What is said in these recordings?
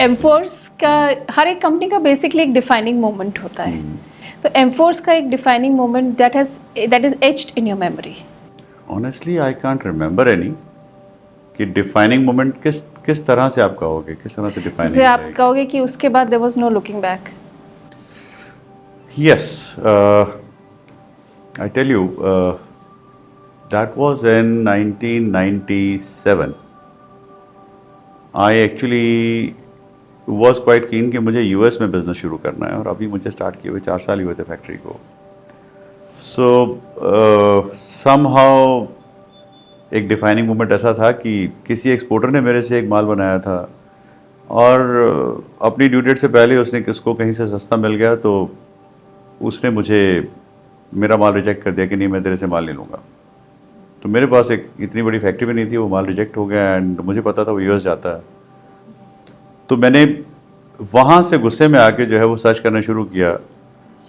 एमफोर्स का हर एक कंपनी का बेसिकली एक डिफाइनिंग मोमेंट होता है, तो एमफोर्स का एक defining moment that is etched in your memory. Honestly I can't remember any कि डिफाइनिंग मोमेंट किस तरह से आप कहोगे, किस तरह से डिफाइनिंग जैसे आप कहोगे कि उसके बाद there was no looking back. Yes, I tell you, that was in 1997। I actually was quite keen कि मुझे यूएस में बिजनेस शुरू करना है, और अभी मुझे स्टार्ट किए हुए 4 साल ही हुए थे फैक्ट्री को। सो समहाउ एक डिफाइनिंग मोमेंट ऐसा था कि किसी एक्सपोर्टर ने मेरे से एक माल बनाया था, और अपनी ड्यू डेट से पहले उसने उसको कहीं से सस्ता मिल गया, तो उसने मुझे मेरा माल रिजेक्ट कर दिया कि नहीं, मैं तेरे से माल नहीं लूँगा। तो मेरे पास एक इतनी बड़ी फैक्ट्री भी नहीं थी, वो माल रिजेक्ट हो गया, एंड मुझे पता था वो यूएस जाता है। तो मैंने वहाँ से गुस्से में आके जो है वो सर्च करना शुरू किया,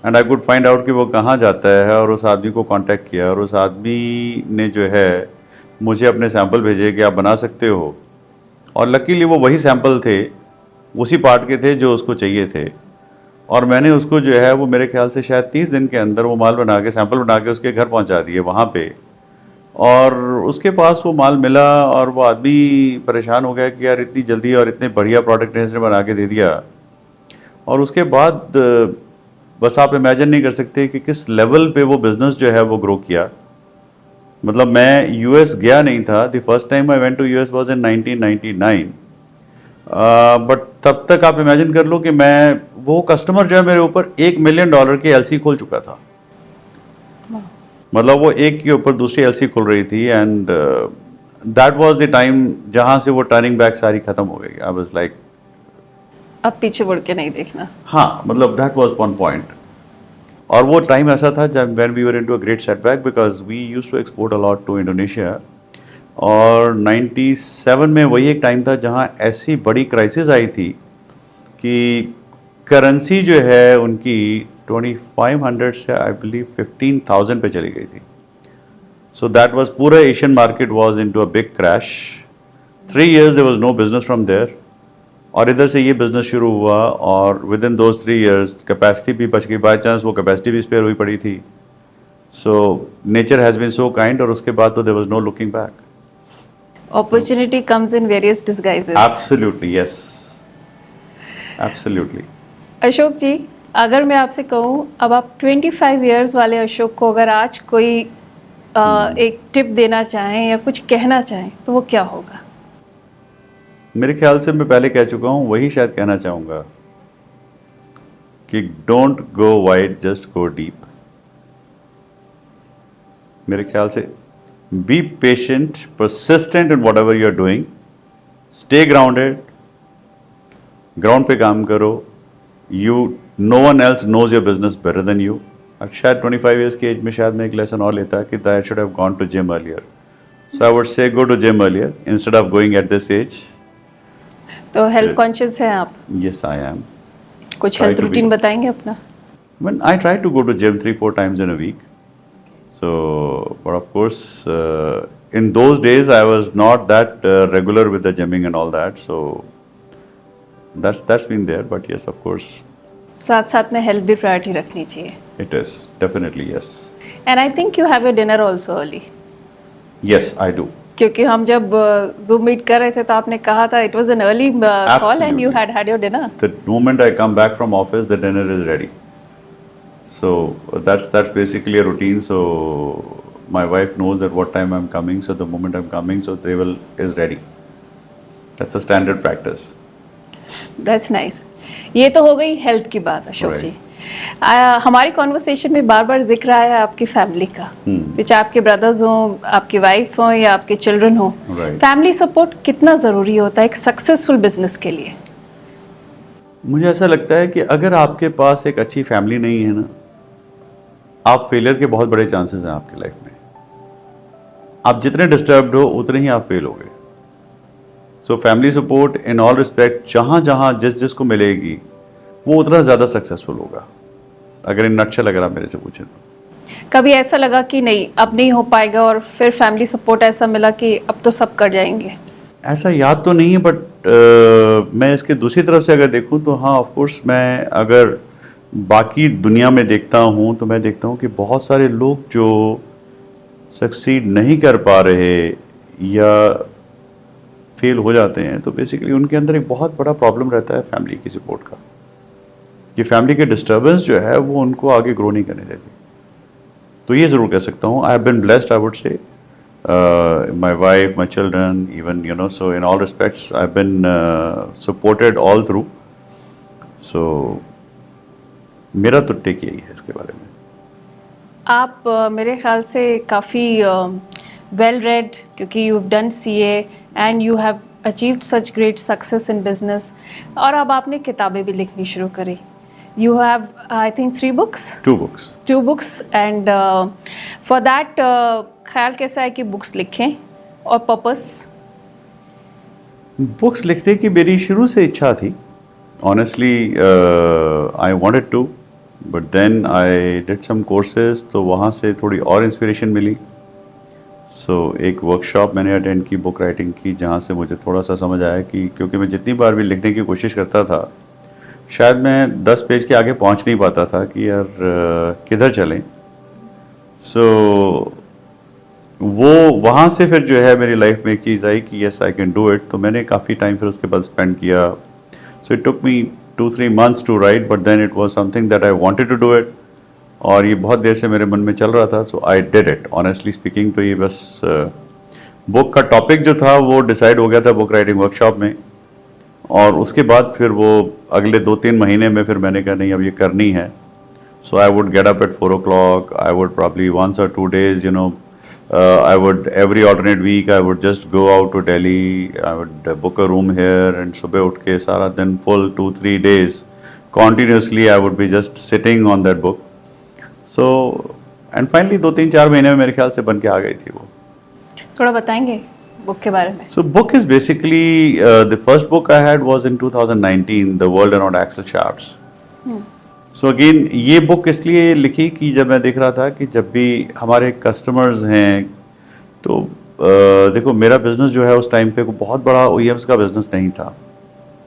and I could find out कि वो कहाँ जाता है, और उस आदमी को कांटेक्ट किया, और उस आदमी ने जो है मुझे अपने सैंपल भेजे कि आप बना सकते हो, और लकीली वो वही सैंपल थे, उसी पार्ट के थे जो उसको चाहिए थे, और मैंने उसको जो है वो मेरे ख्याल से शायद 30 दिन के अंदर वो माल बना के, सैंपल बना के उसके घर पहुँचा दिए वहाँ पे। और उसके पास वो माल मिला, और वो आदमी परेशान हो गया कि यार इतनी जल्दी और इतने बढ़िया प्रोडक्ट इसने बना के दे दिया। और उसके बाद बस आप इमेजिन नहीं कर सकते कि किस लेवल पे वो बिज़नेस जो है वो ग्रो किया। मतलब मैं यूएस गया नहीं था, the first time I went to US was in 1999, but तब तक आप इमेजिन कर लो कि मैं, वो कस्टमर जो है मेरे ऊपर $1 मिलियन की एलसी खोल चुका था। मतलब वो एक के ऊपर दूसरी एलसी खुल रही थी, and that was the time जहाँ से वो टर्निंग बैक सारी खत्म हो गई। आई वाज लाइक, अब पीछे मुड़ के नहीं देखना। हाँ, मतलब दैट वाज वन पॉइंट। और वो टाइम ऐसा था जब when we were into a great setback, because we used to export a lot to Indonesia. और 97 में वही एक टाइम था जहाँ ऐसी बड़ी क्राइसिस आई थी कि करेंसी जो है उनकी 2500 से आई बिलीव 15,000 पे चली गई थी। सो दैट वाज, पूरा Asian market was into a big crash. 3 years there was no business from there, और इधर से ये बिजनेस शुरू हुआ, और within those 3 years capacity भी बच गई, बाई चांस वो कैपेसिटी भी स्पेयर हुई पड़ी थी। So nature has been so kind, और उसके बाद तो there was no looking back. Opportunity comes in various disguises. Absolutely, yes. Absolutely. Ashok जी, अगर मैं आपसे कहूँ, अब आप 25 years वाले अशोक को अगर आज कोई एक टिप देना चाहें या कुछ कहना चाहें, तो वो क्या होगा? मेरे ख्याल से मैं पहले कह चुका हूँ, वही शायद कहना चाहूँगा कि don't go wide, just go deep. मेरे ख्याल से be patient, persistent in whatever you are doing, stay grounded, ground पे काम करो। No one else knows your business better than you. अब शायद 25 years की एज में शायद मैं एक लेसन और लेता कि I should have gone to gym earlier. So I would say go to gym earlier instead of going at this age. तो हेल्थ कॉन्शियस हैं आप? Yes, I am. कुछ Try health to routine be. बताएंगे अपना? When I try to go to gym 3-4 times in a week. So, but of course, in those days I was not that regular with the gymming and all that. So that's been there. But yes, of course, साथ साथ में health भी priority रखनी चाहिए। it is definitely yes. And I think you have your dinner also early. Yes, I do. क्योंकि हम जब zoom meet कर रहे थे तो आपने कहा था it was an early call and you had your dinner. The moment I come back from office, the dinner is ready. So that's basically a routine. So my wife knows that what time I'm coming. So the moment I'm coming, so table is ready. That's a standard practice. That's nice. ये तो हो गई health की बात अशोक जी। हमारी conversation में बार बार जिक्र आया आपकी फैमिली का, चाहे आपके ब्रदर्स हों, आपकी वाइफ हो या आपके चिल्ड्रन हो। फैमिली सपोर्ट कितना ज़रूरी होता है एक सक्सेसफुल बिजनेस के लिए? मुझे ऐसा लगता है कि अगर आपके पास एक अच्छी फैमिली नहीं है ना, आप फेलियर के बहुत बड़े चांसेस हैं आपकी लाइफ में। आप जितने डिस्टर्ब्ड हो उतने ही आप फेल होगे। So family support in all respect, जहाँ जहाँ जिस जिस को मिलेगी वो उतना ज़्यादा सक्सेसफुल होगा, अगर इन नटशल अगर आप मेरे से पूछें तो। कभी ऐसा लगा कि नहीं अब नहीं हो पाएगा, और फिर फैमिली सपोर्ट ऐसा मिला कि अब तो सब कर जाएंगे? ऐसा याद तो नहीं है, बट मैं इसके दूसरी तरफ से अगर देखूं तो हाँ, ऑफ कोर्स मैं अगर बाकी दुनिया में देखता हूं तो मैं देखता हूं कि बहुत सारे लोग जो सक्सीड नहीं कर पा रहे या फेल हो जाते हैं, तो बेसिकली उनके अंदर एक बहुत बड़ा प्रॉब्लम रहता है फैमिली की सपोर्ट का, कि फैमिली के डिस्टर्बेंस जो है वो उनको आगे ग्रो नहीं करने देती। तो ये ज़रूर कह सकता हूँ, I have been blessed, I would say, my wife, my children, even you know, so in all respects I have been supported all through. So मेरा तो टेक यही है इसके बारे में। आप मेरे ख्याल से काफ़ी वेल रेड, क्योंकि you have done CA and you have achieved such great success in business, और अब आपने किताबें भी लिखनी शुरू करी। You have I think 3 books? 2 books. 2 books, and for that ख्याल कैसा है कि बुक्स लिखें, और पर्पस? बुक्स लिखने की मेरी शुरू से इच्छा थी, honestly I wanted to, but then I did some courses, तो वहाँ से थोड़ी और इंस्पिरेशन मिली। सो एक वर्कशॉप मैंने अटेंड की बुक राइटिंग की, जहाँ से मुझे थोड़ा सा समझ आया कि क्योंकि मैं जितनी बार भी लिखने की कोशिश करता था, शायद मैं 10 पेज के आगे पहुँच नहीं पाता था कि यार किधर चलें। सो वो वहाँ से फिर जो है मेरी लाइफ में एक चीज़ आई कि yes I can do it. तो मैंने काफ़ी टाइम फिर उसके बाद स्पेंड किया। So it took me 2-3 months to write, but then it was something that I wanted to do it, और ये बहुत देर से मेरे मन में चल रहा था। So I did it, honestly speaking. तो ये बस बुक का टॉपिक जो था वो डिसाइड हो गया था बुक राइटिंग वर्कशॉप में, और उसके बाद फिर वो अगले 2-3 महीने में फिर मैंने कहा नहीं, अब ये करनी है। So I would get up at 4 o'clock, I would probably 1 or 2 days, you know, I would every alternate week I would just go out to Delhi, I would book a room here, and सुबह उठ के सारा दिन full 2-3 days continuously I would be just sitting on that book. So and finally 2-3-4 महीने में मेरे ख्याल से बन के आ गई थी वो। थोड़ा बताएंगे बुक के बारे में? So book is basically the first book I had was in 2019, The World Around Axel Shafts. So again ये बुक इसलिए लिखी कि जब मैं देख रहा था कि जब भी हमारे कस्टमर्स हैं, तो देखो मेरा बिज़नेस जो है उस टाइम पे कोई बहुत बड़ा OEMs का बिज़नेस नहीं था,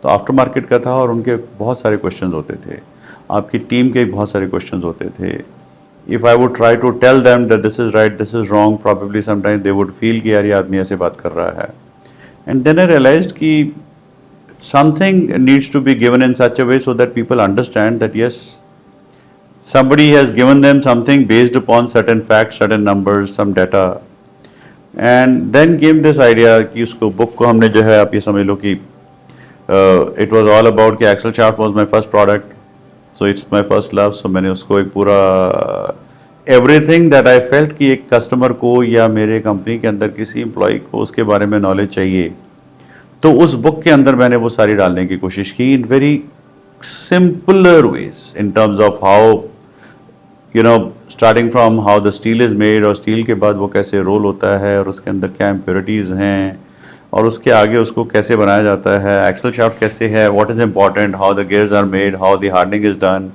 तो आफ्टर मार्केट का था, और उनके बहुत सारे क्वेश्चंस होते थे, आपकी टीम के बहुत सारे क्वेश्चंस होते थे। If I would try to tell them that this is right, this is wrong, probably sometime they would feel कि यार ये आदमी ऐसे बात कर रहा है। एंड देन आई रियलाइज्ड कि something needs to be given in such a way so that people understand that yes, somebody has given them something based upon certain facts, certain numbers, some data, and then came this idea कि उसको book को हमने जो है आप ये समझ लो कि it was all about कि Axel Shaft was my first product, so it's my first love. So मैंने उसको एक पूरा everything that I felt कि एक कस्टमर को या मेरे कंपनी के अंदर किसी एम्प्लॉय को उसके बारे में नॉलेज चाहिए, तो उस बुक के अंदर मैंने वो सारी डालने की कोशिश की in very simpler ways, in terms of how you know, starting from how the steel is made, और स्टील के बाद वो कैसे रोल होता है और उसके अंदर क्या इम्प्योरिटीज़ हैं, और उसके आगे उसको कैसे बनाया जाता है, एक्सल शाफ्ट कैसे है, what is important, how the gears are made, how the hardening is done,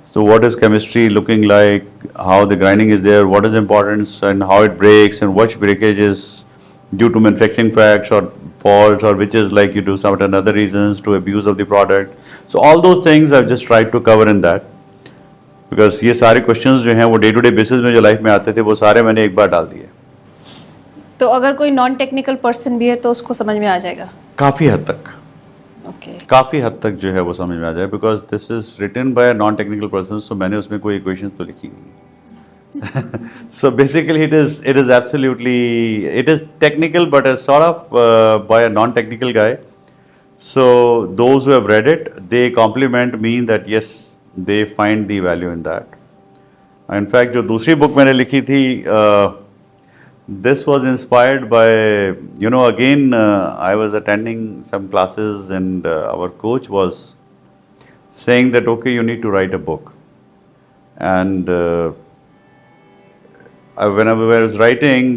so what is chemistry looking like, how the grinding is there, what is importance and how it breaks, and which breakage is due to manufacturing facts or faults, or which is like you do certain other reasons to abuse of the product. So all those things I've just tried to cover in that, because ये सारे questions जो हैं वो day to day basis में जो life में आते थे वो सारे मैंने एक बार डाल दिए। तो अगर कोई नॉन टेक्निकल पर्सन भी है तो उसको समझ में आ जाएगा? काफ़ी हद तक, ओके, काफ़ी हद तक जो है वो समझ में आ जाए, because this is written by non technical person, so मैंने उसमें कोई इक्वेशंस तो लिखी नहीं। So basically it is absolutely, it is technical but sort of by a non technical guy. So those who have read it they compliment me that yes they find the value in that. In fact जो दूसरी book मैंने लिखी थी, this was inspired by, you know, again I was attending some classes, and our coach was saying that okay, you need to write a book, and whenever I was writing,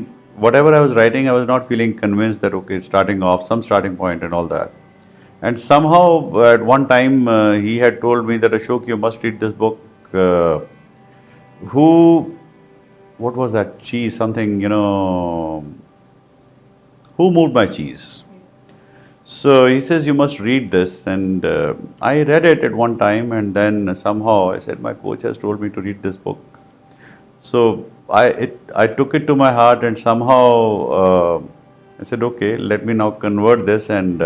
whatever I was writing, I was not feeling convinced that okay, starting off, some starting point and all that. And somehow at one time he had told me that Ashok, you must read this book. What was that cheese? Something, you know, Who Moved My Cheese? So he says, you must read this. And I read it at one time, and then somehow I said, my coach has told me to read this book. So I took it to my heart, and somehow I said, okay, let me now convert this. And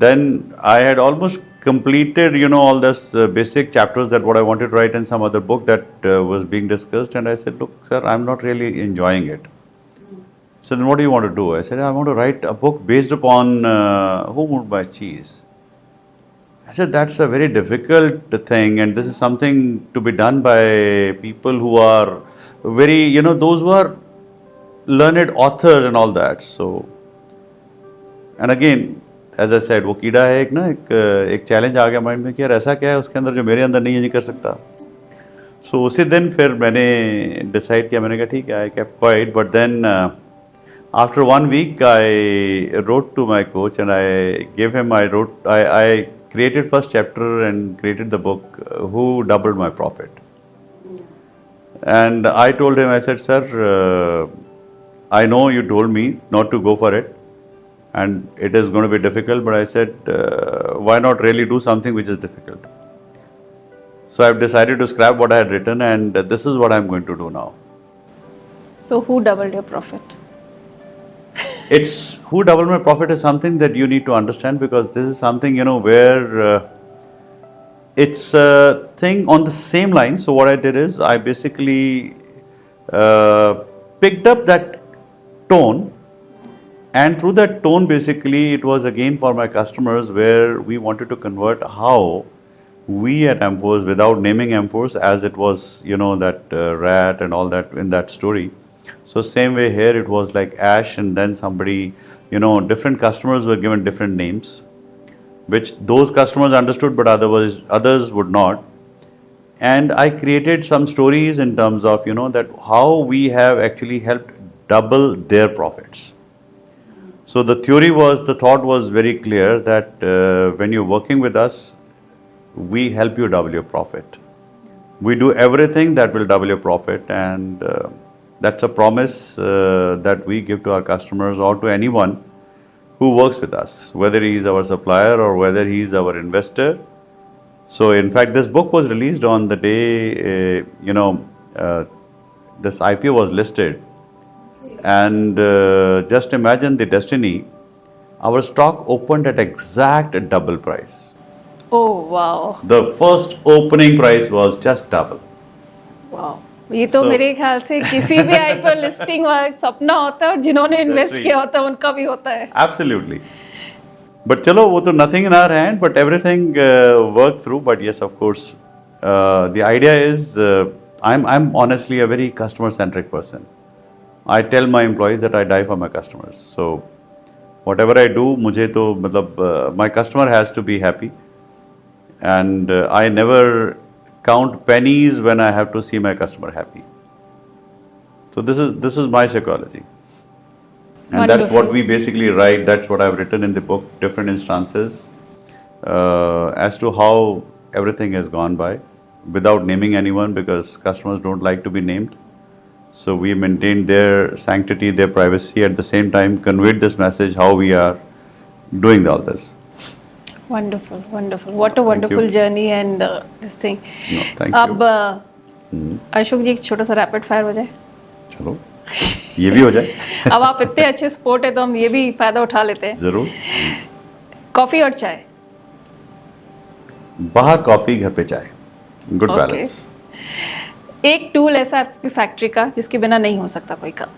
then I had almost completed, all this basic chapters that what I wanted to write in some other book that was being discussed. And I said, look, sir, I'm not really enjoying it. So then what do you want to do? I said, I want to write a book based upon Who Moved My Cheese. I said, that's a very difficult thing, and this is something to be done by people who are very, those who are learned authors and all that. So, and again, as I said, वो कीड़ा है एक challenge आ गया mind में कि यार ऐसा क्या है उसके अंदर जो मेरे अंदर नहीं है नहीं कर सकता. सो उसी दिन फिर मैंने डिसाइड किया, मैंने कहा ठीक है, I kept quiet. But then after 1 week, I wrote to my coach, and I gave him, I created first chapter and created the book, Who Doubled My Profit. And I told him, I said, sir, I know you told me not to go for it, and it is going to be difficult, but I said, why not really do something which is difficult? So I've decided to scrap what I had written, and this is what I'm going to do now. So who doubled your profit? It's Who Doubled My Profit is something that you need to understand, because this is something, where it's a thing on the same line. So what I did is I basically picked up that tone, and through that tone, basically, it was again for my customers, where we wanted to convert how we at Amphoes, without naming Amphoes, as it was, that rat and all that in that story. So same way here, it was like Ash, and then somebody, different customers were given different names, which those customers understood, but others would not. And I created some stories in terms of, that how we have actually helped double their profits. So the thought was very clear that when you're working with us, we help you double your profit. We do everything that will double your profit, and that's a promise that we give to our customers or to anyone who works with us, whether he is our supplier or whether he is our investor. So in fact, this book was released on the day, this IPO was listed. And just imagine the destiny. Our stock opened at exact double price. Oh, wow. The first opening price was just double. Wow. ये तो मेरे ख्याल से किसी भी IPO listing वाला सपना होता है, और जिन्होंने इन्वेस्ट किया होता है उनका भी होता है. Absolutely. But चलो वो तो nothing in our hand, but everything worked through. But yes, of course, the idea is I'm honestly a very customer-centric person. I tell my employees that I die for my customers. So whatever I do, मुझे तो मतलब my customer has to be happy, and I never count pennies when I have to see my customer happy. So this is my psychology, and Wonderful. That's what we basically write. That's what I've written in the book, different instances as to how everything has gone by, without naming anyone, because customers don't like to be named. So we maintain their sanctity, their privacy, at the same time conveyed this message how we are doing all this. Wonderful, wonderful. What a wonderful journey and this thing. No, thank अब you. Ashok जी एक छोटा सा rapid fire हो जाए. चलो ये भी हो जाए. अब आप इतने अच्छे स्पोर्ट है तो हम ये भी फायदा उठा लेते हैं. जरूर. कॉफी और चाय? बाहर कॉफी, घर पे चाय. Good balance. एक टूल ऐसा आपकी फैक्ट्री का जिसके बिना नहीं हो सकता कोई काम?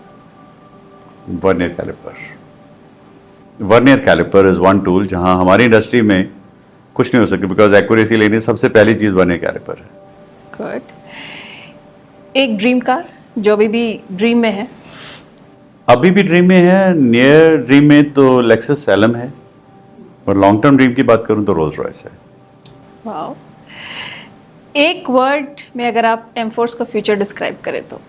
Vernier caliper. Vernier caliper is one tool जहां हमारी इंडस्ट्री में कुछ नहीं हो सकता, बिकॉज एक्यूरेसी लेनी सबसे पहली चीज वर्नियर कैलिपर है. गुड. एक ड्रीम कार जो अभी भी ड्रीम में है? अभी भी ड्रीम में है. नियर ड्रीम में तो लेक्सस एलएम है, और लॉन्ग टर्म ड्रीम की बात करूं तो रोल्स रॉयस है. वाओ. एक वर्ड में अगर आप एमफोर्स का फ्यूचर डिस्क्राइब करें तो?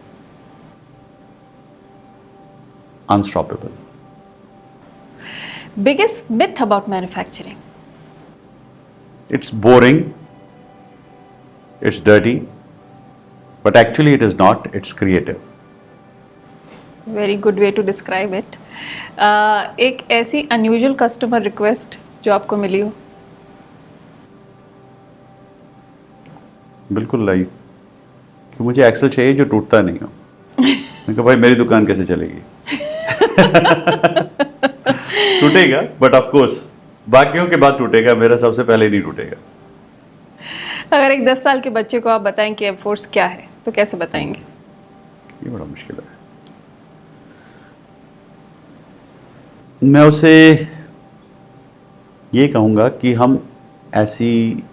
Unstoppable. Biggest myth about manufacturing? It's boring, it's dirty, but actually it is not, it's creative. Very good way to describe it. एक ऐसी अनयूजुअल कस्टमर रिक्वेस्ट जो आपको मिली हो। बिल्कुल लाइक कि मुझे एक्सेल चाहिए जो टूटता नहीं हो। मैंने कहा भाई मेरी दुकान कैसे चलेगी। टूटेगा बट ऑफ कोर्स बाकियों के बाद टूटेगा, मेरा सबसे पहले नहीं टूटेगा। अगर एक 10 साल के बच्चे को आप बताएं कि एमफोर्स क्या है तो कैसे बताएंगे? ये बड़ा मुश्किल है। मैं उसे ये कहूँगा कि हम ऐसी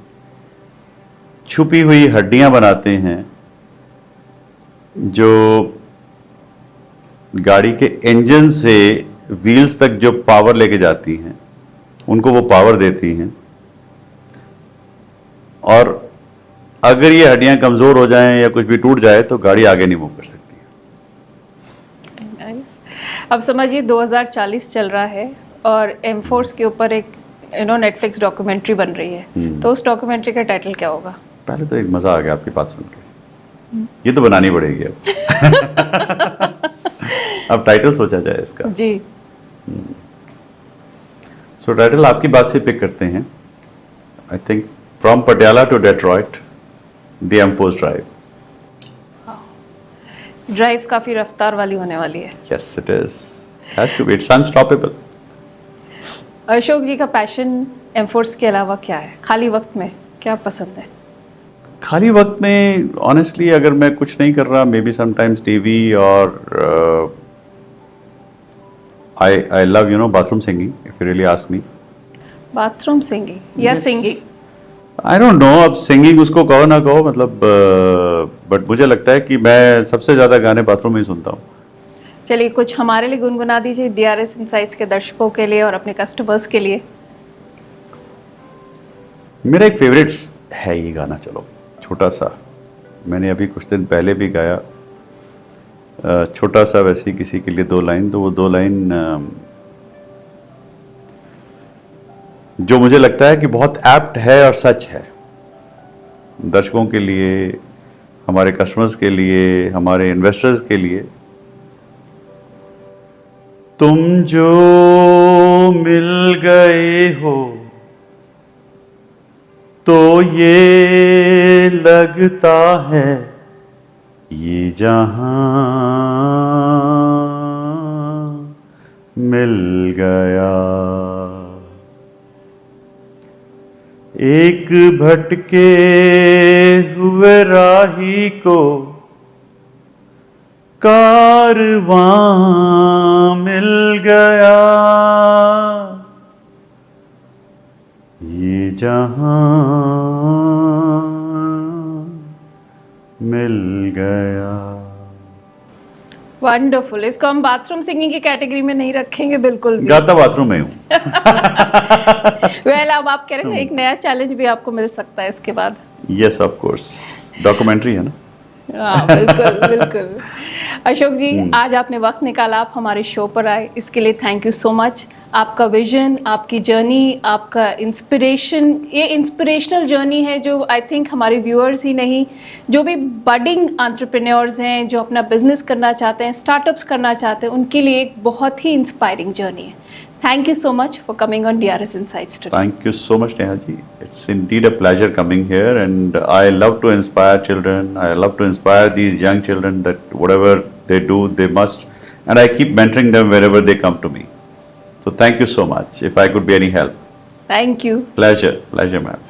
छुपी हुई हड्डियां बनाते हैं जो गाड़ी के इंजन से व्हील्स तक जो पावर लेके जाती हैं, उनको वो पावर देती हैं। और अगर ये हड्डियां कमज़ोर हो जाएं या कुछ भी टूट जाए तो गाड़ी आगे नहीं मूव कर सकती। Nice. अब समझिए 2040 चल रहा है और एमफोर्स के ऊपर एक नेटफ्लिक्स डॉक्यूमेंट्री बन रही है, तो उस डॉक्यूमेंट्री का टाइटल क्या होगा? पहले तो एक मज़ा आ गया आपकी बात सुन के, ये तो बनानी पड़ेगी अब। अब टाइटल सोचा जाए इसका। जी। सो टाइटल आपकी बात से पिक करते हैं। I think from Patiala to Detroit the MForce drive. Drive काफी रफ्तार वाली होने वाली है। Yes it is, has to be, it's unstoppable. Ashok ji का पैशन एमफोर्स के अलावा क्या है? खाली वक्त में क्या पसंद है? खाली वक्त में ऑनेस्टली अगर मैं कुछ नहीं कर रहा, मे बी समटाइम्स टीवी, और I love bathroom singing if you really ask me. Bathroom singing या सिंगिंग? आई डोंट नो, अब सिंगिंग उसको कहो ना कहो, मतलब बट मुझे लगता है कि मैं सबसे ज़्यादा गाने बाथरूम में ही सुनता हूँ। चलिए कुछ हमारे लिए गुनगुना दीजिए, डीआरएस इनसाइट्स के दर्शकों के लिए और अपने कस्टमर्स के लिए। मेरा एक फेवरेट है ये गाना, चलो छोटा सा, मैंने अभी कुछ दिन पहले भी गाया, छोटा सा वैसे ही किसी के लिए 2 लाइन, तो वो 2 लाइन जो मुझे लगता है कि बहुत एप्ट है और सच है दर्शकों के लिए, हमारे कस्टमर्स के लिए, हमारे इन्वेस्टर्स के लिए। तुम जो मिल गए हो तो ये लगता है ये जहां मिल गया। एक भटके हुए राही को कारवां मिल गया, ये जहां मिल गया। वंडरफुल। इसको हम बाथरूम सिंगिंग की कैटेगरी में नहीं रखेंगे बिल्कुल भी। गाता बाथरूम में हूँ। वेल अब आप कह रहे हैं ना, एक नया चैलेंज भी आपको मिल सकता है इसके बाद। यस ऑफ कोर्स, डॉक्यूमेंट्री है ना। हाँ बिल्कुल बिल्कुल। अशोक जी आज आपने वक्त निकाला, आप हमारे शो पर आए, इसके लिए थैंक यू सो मच। आपका विजन, आपकी जर्नी, आपका इंस्पिरेशन, ये इंस्पिरेशनल जर्नी है जो आई थिंक हमारे व्यूअर्स ही नहीं, जो भी बडिंग एंटरप्रेन्योर्स हैं, जो अपना बिजनेस करना चाहते हैं, स्टार्टअप्स करना चाहते हैं, उनके लिए एक बहुत ही इंस्पायरिंग जर्नी है। Thank you so much for coming on DRS Insights today. Thank you so much, Neha ji. It's indeed a pleasure coming here, and I love to inspire children. I love to inspire these young children that whatever they do, they must, and I keep mentoring them wherever they come to me. So thank you so much. If I could be any help. Thank you. Pleasure, ma'am.